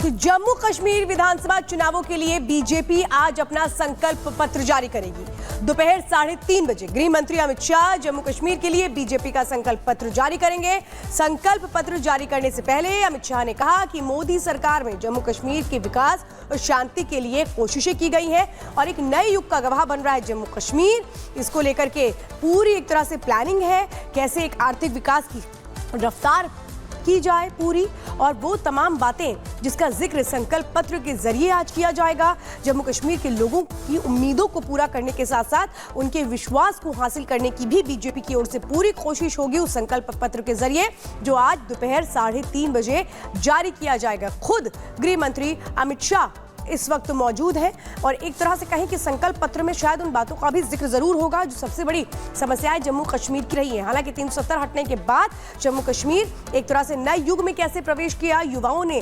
जम्मू कश्मीर विधानसभा चुनावों के लिए बीजेपी आज अपना संकल्प पत्र जारी करेगी। दोपहर 3:30 बजे गृह मंत्री अमित शाह जम्मू कश्मीर के लिए बीजेपी का संकल्प पत्र जारी करेंगे। संकल्प पत्र जारी करने से पहले अमित शाह ने कहा कि मोदी सरकार में जम्मू कश्मीर के विकास और शांति के लिए कोशिशें की गई हैं और एक नए युग का गवाह बन रहा है जम्मू कश्मीर। इसको लेकर के पूरी एक तरह से प्लानिंग है, कैसे एक आर्थिक विकास की रफ्तार की जाए पूरी, और वो तमाम बातें जिसका जिक्र संकल्प पत्र के जरिए आज किया जाएगा। जम्मू कश्मीर के लोगों की उम्मीदों को पूरा करने के साथ साथ उनके विश्वास को हासिल करने की भी बीजेपी की ओर से पूरी कोशिश होगी उस संकल्प पत्र के जरिए, जो आज दोपहर 3:30 बजे जारी किया जाएगा। खुद गृह मंत्री अमित शाह इस वक्त मौजूद है और एक तरह से कहें कि संकल्प पत्र में शायद उन बातों का भी जिक्र जरूर होगा जो सबसे बड़ी समस्याएं जम्मू कश्मीर की रही है। हालांकि 370 हटने के बाद जम्मू कश्मीर एक तरह से नए युग में कैसे प्रवेश किया, युवाओं ने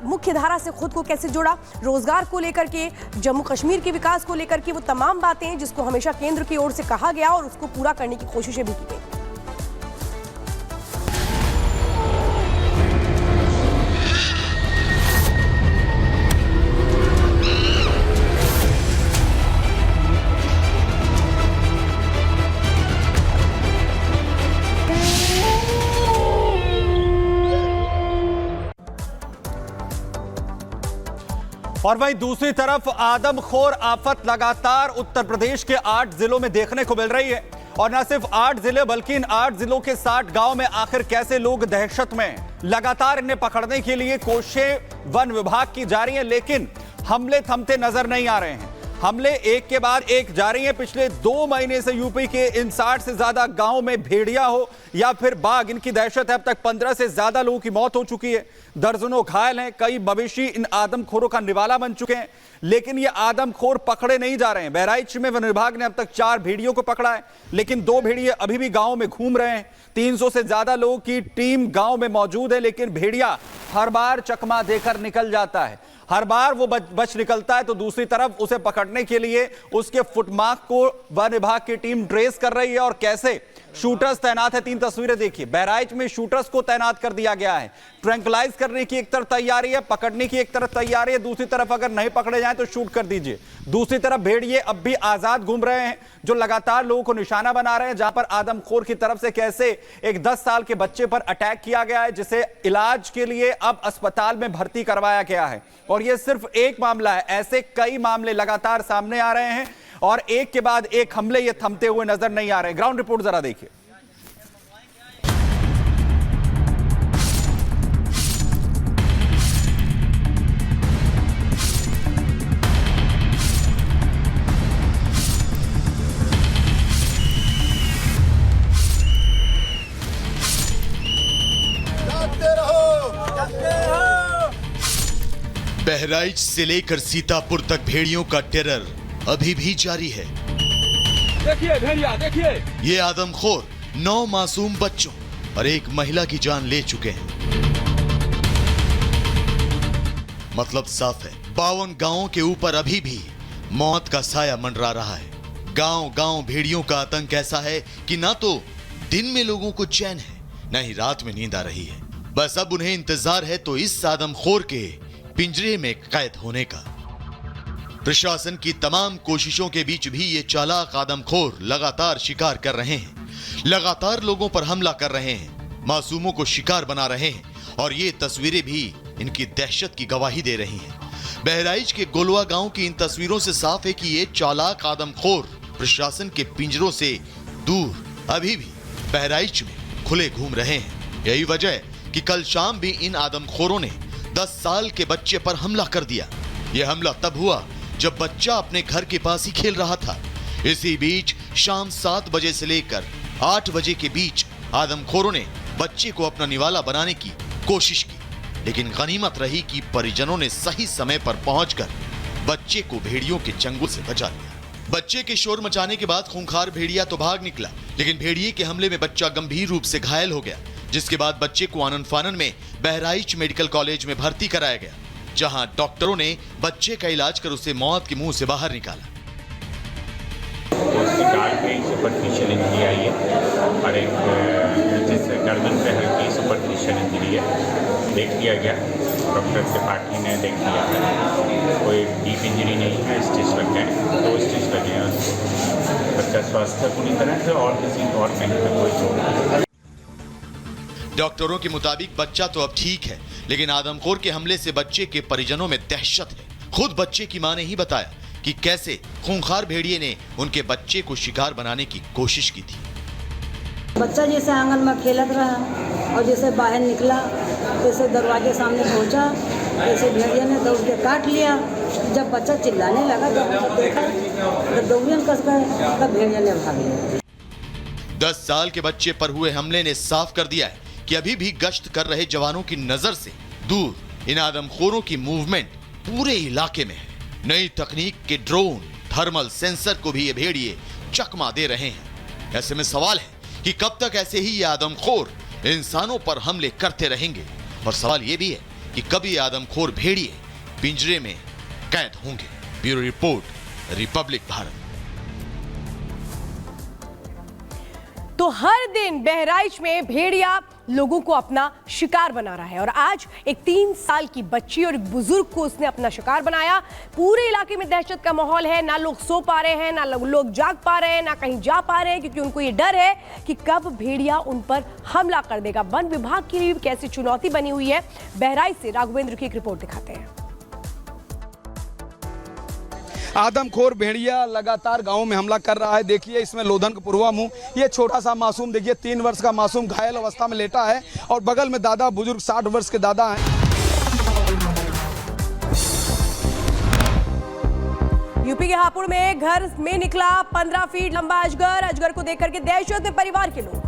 मुख्य धारा से खुद को कैसे जोड़ा, रोजगार को लेकर के, जम्मू कश्मीर के विकास को लेकर के, वो तमाम बातें जिसको हमेशा केंद्र की ओर से कहा गया और उसको पूरा करने की कोशिशें भी की गई। और वहीं दूसरी तरफ आदमखोर आफत लगातार उत्तर प्रदेश के 8 जिलों में देखने को मिल रही है। और न सिर्फ 8 जिले बल्कि इन 8 जिलों के 60 गांव में आखिर कैसे लोग दहशत में हैं। लगातार इन्हें पकड़ने के लिए कोशिशें वन विभाग की जारी हैं, लेकिन हमले थमते नजर नहीं आ रहे हैं। हमले एक के बाद एक जारी हैं। पिछले 2 महीने से यूपी के इन 60 से ज्यादा गांव में भेड़िया हो या फिर बाघ, इनकी दहशत है। अब तक 15 से ज्यादा लोगों की मौत हो चुकी है, दर्जनों घायल हैं, कई मवेशी इन आदमखोरों का निवाला बन चुके हैं। लेकिन ये आदमखोर पकड़े नहीं जा रहे हैं। बहराइच में वन विभाग ने अब तक 4 भेड़ियों को पकड़ा है, लेकिन 2 भेड़िए अभी भी गांव में घूम रहे हैं। 300 से ज्यादा लोगों की टीम गांव में मौजूद है, लेकिन भेड़िया हर बार चकमा देकर निकल जाता है। हर बार वो बच निकलता है तो दूसरी तरफ उसे पकड़ने के लिए उसके फुटमार्क को वन विभाग की टीम ट्रेस कर रही है। और कैसे शूटर्स तैनात है, 3 तस्वीरें देखिए। बहराइच में शूटर्स को तैनात कर दिया गया है। ट्रैंकुलाइज करने की एक तरफ तैयारी है, पकड़ने की एक तरफ तैयारी है, दूसरी तरफ अगर नहीं पकड़े जाए तो शूट कर दीजिए। दूसरी तरफ भेड़िए अब भी आजाद घूम रहे हैं, जो लगातार लोगों को निशाना बना रहे हैं। जहां पर आदमखोर की तरफ से कैसे एक 10 साल के बच्चे पर अटैक किया गया है, जिसे इलाज के लिए अब अस्पताल में भर्ती करवाया गया है। और यह सिर्फ एक मामला है, ऐसे कई मामले लगातार सामने आ रहे हैं और एक के बाद एक हमले ये थमते हुए नजर नहीं आ रहे। ग्राउंड रिपोर्ट जरा देखिए। बहराइच से लेकर सीतापुर तक भेड़ियों का टेरर अभी भी जारी है। देखिए भेड़िया, देखिए ये आदमखोर 9 मासूम बच्चों और एक महिला की जान ले चुके हैं। मतलब साफ है, 52 गांवों के ऊपर अभी भी मौत का साया मंडरा रहा है। गांव गांव भेड़ियों का आतंक ऐसा है कि ना तो दिन में लोगों को चैन है, ना ही रात में नींद आ रही है। बस अब उन्हें इंतजार है तो इस आदमखोर के पिंजरे में कैद होने का। प्रशासन की तमाम कोशिशों के बीच भी ये चालाक आदमखोर लगातार शिकार कर रहे हैं, लगातार लोगों पर हमला कर रहे हैं, मासूमों को शिकार बना रहे हैं। और ये तस्वीरें भी इनकी दहशत की गवाही दे रही हैं। बहराइच के गोलवा गांव की इन तस्वीरों से साफ है कि ये चालाक आदमखोर प्रशासन के पिंजरों से दूर अभी भी बहराइच में खुले घूम रहे हैं। यही वजह है कि कल शाम भी इन आदमखोरों ने 10 साल के बच्चे पर हमला कर दिया। यह हमला तब हुआ जब बच्चा अपने घर के पास ही खेल रहा था। इसी बीच शाम 7 बजे से लेकर 8 बजे के बीच आदमखोरों ने बच्चे को अपना निवाला बनाने की कोशिश की, लेकिन गनीमत रही कि परिजनों ने सही समय पर पहुंचकर बच्चे को भेड़ियों के चंगुल से बचा लिया। बच्चे के शोर मचाने के बाद खूंखार भेड़िया तो भाग निकला, लेकिन भेड़िए के हमले में बच्चा गंभीर रूप से घायल हो गया, जिसके बाद बच्चे को आनन फानन में बहराइच मेडिकल कॉलेज में भर्ती कराया गया, जहां डॉक्टरों ने बच्चे का इलाज कर उसे मौत के मुंह से बाहर निकाला। सुपरफिशियल इंजरी आई है और एक जिस गर्दन पे हल्की सुपरफिशियल इंजरी है, देख लिया गया, डॉक्टर त्रिपाठी ने देख लिया है, कोई डीप इंजरी नहीं है, स्टिच लग गए, 2 स्टिच लगे हैं उसको। बच्चा स्वस्थ है पूरी तरह से और किसी और कहीं पर कोई चोट नहीं। डॉक्टरों के मुताबिक बच्चा तो अब ठीक है, लेकिन आदमखोर के हमले से बच्चे के परिजनों में दहशत है। खुद बच्चे की मां ने ही बताया कि कैसे खूंखार भेड़िए ने उनके बच्चे को शिकार बनाने की कोशिश की थी। बच्चा जैसे आंगन में खेलत रहा और जैसे बाहर निकला, जैसे दरवाजे सामने पहुंचा, जैसे भेड़िया ने दौड़ के काट लिया। जब बच्चा चिल्लाने लगा, जब देखा तो दौड़ियन कस गए, तब भेड़िया ने भाग लिया। 10 साल के बच्चे पर हुए हमले ने साफ कर दिया है कि अभी भी गश्त कर रहे जवानों की नजर से दूर इन आदमखोरों की मूवमेंट पूरे इलाके में है। नई तकनीक के ड्रोन, थर्मल सेंसर को भी ये भेड़िए चकमा दे रहे हैं। ऐसे में सवाल है कि कब तक ऐसे ही ये आदमखोर इंसानों पर हमले करते रहेंगे, और सवाल ये भी है कि कब ये आदमखोर भेड़िए पिंजरे में कैद होंगे। Bureau report, Republic Bharat. तो हर दिन बहराइच में भेड़िया लोगों को अपना शिकार बना रहा है और आज एक 3 साल की बच्ची और एक बुजुर्ग को उसने अपना शिकार बनाया। पूरे इलाके में दहशत का माहौल है, ना लोग सो पा रहे हैं, ना लोग जाग पा रहे हैं, ना कहीं जा पा रहे हैं, क्योंकि उनको ये डर है कि कब भेड़िया उन पर हमला कर देगा। वन विभाग के लिए कैसी चुनौती बनी हुई है, बहराइच से राघवेंद्र की एक रिपोर्ट दिखाते हैं। आदमखोर भेड़िया लगातार गांव में हमला कर रहा है। देखिए इसमें लोधन का पुरवा मुंह, ये छोटा सा मासूम देखिए 3 वर्ष का मासूम घायल अवस्था में लेटा है और बगल में दादा बुजुर्ग 60 वर्ष के दादा हैं। यूपी के हापुड़ में घर में निकला 15 फीट लंबा अजगर। अजगर को देखकर के दहशत में परिवार के लोग।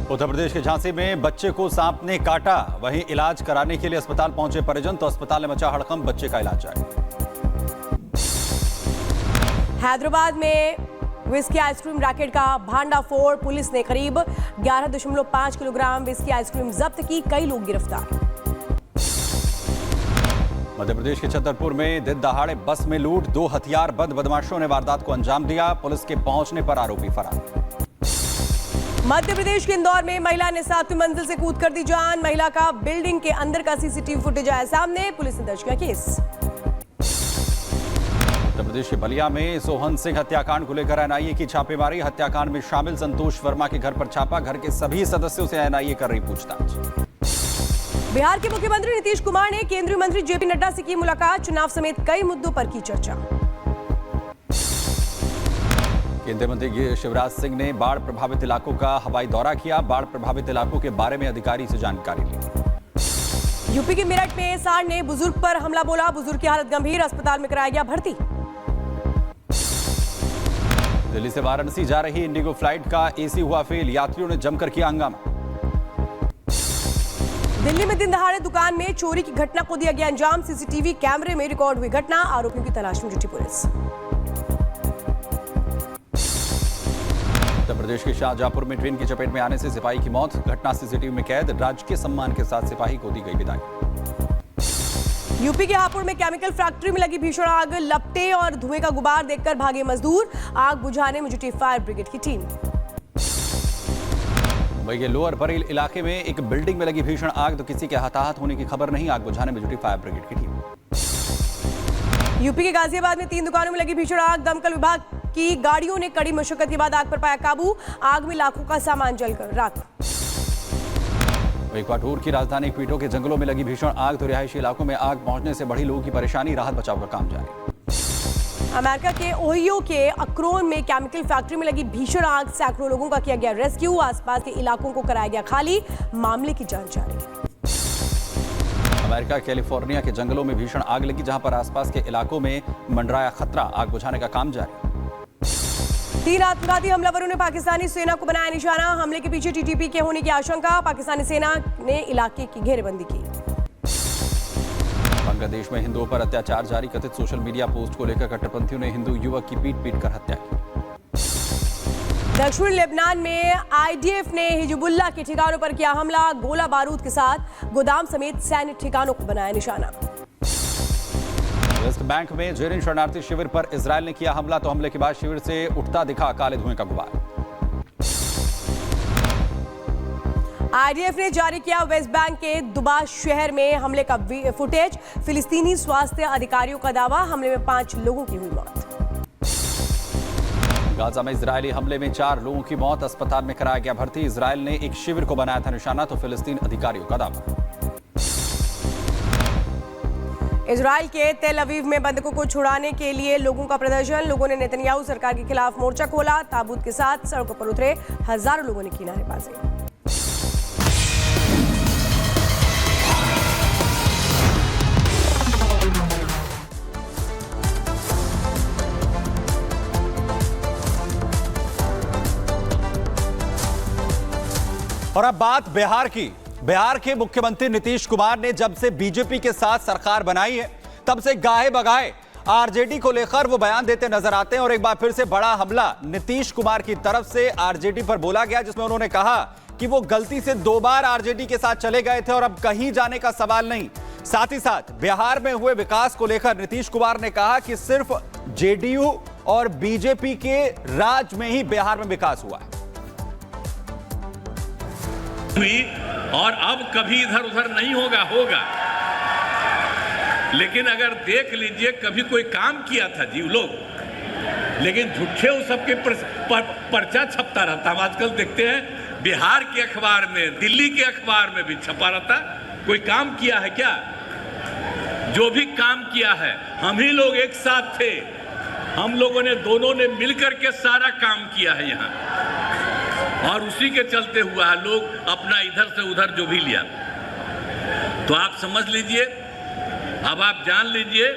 उत्तर प्रदेश के झांसी में बच्चे को सांप ने काटा, वहीं इलाज कराने के लिए अस्पताल पहुंचे परिजन, तो अस्पताल में मचा हड़कंप, बच्चे का इलाज जारी। हैदराबाद में विस्की आइसक्रीम रैकेट का भांडाफोड़, पुलिस ने करीब 11.5 किलोग्राम विस्की आइसक्रीम जब्त की, कई लोग गिरफ्तार। मध्य प्रदेश के छतरपुर में दिन दहाड़े बस में लूट, 2 हथियारबंद बदमाशों ने वारदात को अंजाम दिया, पुलिस के पहुंचने पर आरोपी फरार। मध्य प्रदेश के इंदौर में महिला ने 7वीं मंजिल से कूद कर दी जान, महिला का बिल्डिंग के अंदर का सीसीटीवी फुटेज आया सामने, पुलिस ने दर्ज किया केस। उत्तर प्रदेश के बलिया में सोहन सिंह हत्याकांड को लेकर एनआईए की छापेमारी, हत्याकांड में शामिल संतोष वर्मा के घर पर छापा, घर के सभी सदस्यों से एनआईए कर रही पूछताछ। बिहार के मुख्यमंत्री नीतीश कुमार ने केंद्रीय मंत्री जेपी नड्डा से की मुलाकात, चुनाव समेत कई मुद्दों पर की चर्चा। केंद्रीय मंत्री शिवराज सिंह ने बाढ़ प्रभावित इलाकों का हवाई दौरा किया, बाढ़ प्रभावित इलाकों के बारे में अधिकारी से जानकारी ली। यूपी के मेरठ में सांड ने बुजुर्ग पर हमला बोला, बुजुर्ग की हालत गंभीर, अस्पताल में कराया गया भर्ती। दिल्ली से वाराणसी जा रही इंडिगो फ्लाइट का एसी हुआ फेल, यात्रियों ने जमकर किया हंगामा। दिल्ली में दिन दहाड़े दुकान में चोरी की घटना को दिया गया अंजाम, सीसीटीवी कैमरे में रिकॉर्ड हुई घटना, आरोपियों की तलाश में जुटी पुलिस। उत्तर प्रदेश के शाहजहांपुर में ट्रेन की चपेट में आने से सिपाही की मौत, घटना सीसीटीवी में कैद, राजकीय सम्मान के साथ सिपाही को दी गई विदाई। यूपी के हापुड़ में केमिकल फैक्ट्री में लगी भीषण आग, लपटे और धुएं का गुबार देखकर भागे मजदूर, आग बुझाने में जुटी फायर ब्रिगेड की टीम। मुंबई के लोअर बरेली इलाके में एक बिल्डिंग में लगी भीषण आग, तो किसी के हताहत होने की खबर नहीं, आग बुझाने में जुटी फायर ब्रिगेड की टीम। यूपी के गाजियाबाद में 3 दुकानों में लगी भीषण आग, दमकल विभाग की गाड़ियों ने कड़ी मशक्कत के बाद आग पर पाया काबू, आग में लाखों का सामान जलकर राख। इक्वाडोर की राजधानी क्वीटो के जंगलों में लगी भीषण आग, तो रिहायशी इलाकों में आग पहुंचने से बढ़ी लोगों की परेशानी, राहत बचाव का काम जारी। अमेरिका के ओहियो के अक्रोन में केमिकल फैक्ट्री में लगी भीषण आग, सैकड़ों लोगों का किया गया रेस्क्यू, आसपास के इलाकों को कराया गया खाली, मामले की जांच जारी। अमेरिका कैलिफोर्निया के जंगलों में भीषण आग लगी, जहां पर आसपास के इलाकों में मंडराया खतरा, आग बुझाने का काम जारी। 3 आत्मघाती हमलावरों ने पाकिस्तानी सेना को बनाया निशाना, हमले के पीछे टीटीपी के होने की आशंका, पाकिस्तानी सेना ने इलाके की घेरेबंदी की। बांग्लादेश में हिंदुओं पर अत्याचार जारी, कथित सोशल मीडिया पोस्ट को लेकर कट्टरपंथियों ने हिंदू युवक की पीट कर हत्या की। दक्षिण लेबनान में आईडीएफ ने हिजबुल्लाह के ठिकानों पर किया हमला, गोला बारूद के साथ गोदाम समेत सैन्य ठिकानों को बनाया निशाना। वेस्ट बैंक में जेरिन शरणार्थी शिविर पर इजरायल ने किया हमला, तो हमले के बाद शिविर से उठता दिखा काले धुएं का गुबार। आईडीएफ ने जारी किया वेस्ट बैंक के दुबा शहर में हमले का फुटेज। फिलिस्तीनी स्वास्थ्य अधिकारियों का दावा, हमले में 5 लोगों की हुई मौत। गाजा में इजरायली हमले में 4 लोगों की मौत, अस्पताल में कराया गया भर्ती। इजरायल ने एक शिविर को बनाया था निशाना, तो फिलिस्तीन अधिकारियों का दावा। इजरायल के तेल अवीव में बंधकों को छुड़ाने के लिए लोगों का प्रदर्शन। लोगों ने नेतन्याहू सरकार के खिलाफ मोर्चा खोला। ताबूत के साथ सड़कों पर उतरे हजारों लोगों ने की नारेबाजी। और अब बात बिहार की। बिहार के मुख्यमंत्री नीतीश कुमार ने जब से बीजेपी के साथ सरकार बनाई है, तब से गाहे बगाहे आरजेडी को लेकर वो बयान देते नजर आते हैं। और एक बार फिर से बड़ा हमला नीतीश कुमार की तरफ से आरजेडी पर बोला गया, जिसमें उन्होंने कहा कि वो गलती से 2 बार आरजेडी के साथ चले गए थे और अब कहीं जाने का सवाल नहीं। साथ ही साथ बिहार में हुए विकास को लेकर नीतीश कुमार ने कहा कि सिर्फ जेडीयू और बीजेपी के राज में ही बिहार में विकास हुआ है। और अब कभी इधर उधर नहीं होगा। लेकिन अगर देख लीजिए, कभी कोई काम किया था जी लोग, लेकिन झूठे उस सबके पर्चा छपता रहता। हम आजकल देखते हैं बिहार के अखबार में, दिल्ली के अखबार में भी छपा रहता। कोई काम किया है क्या? जो भी काम किया है, हम ही लोग एक साथ थे, हम लोगों ने दोनों ने मिलकर के सारा काम किया है यहाँ, और उसी के चलते हुआ है। लोग अपना इधर से उधर जो भी लिया, तो आप समझ लीजिए, अब आप जान लीजिए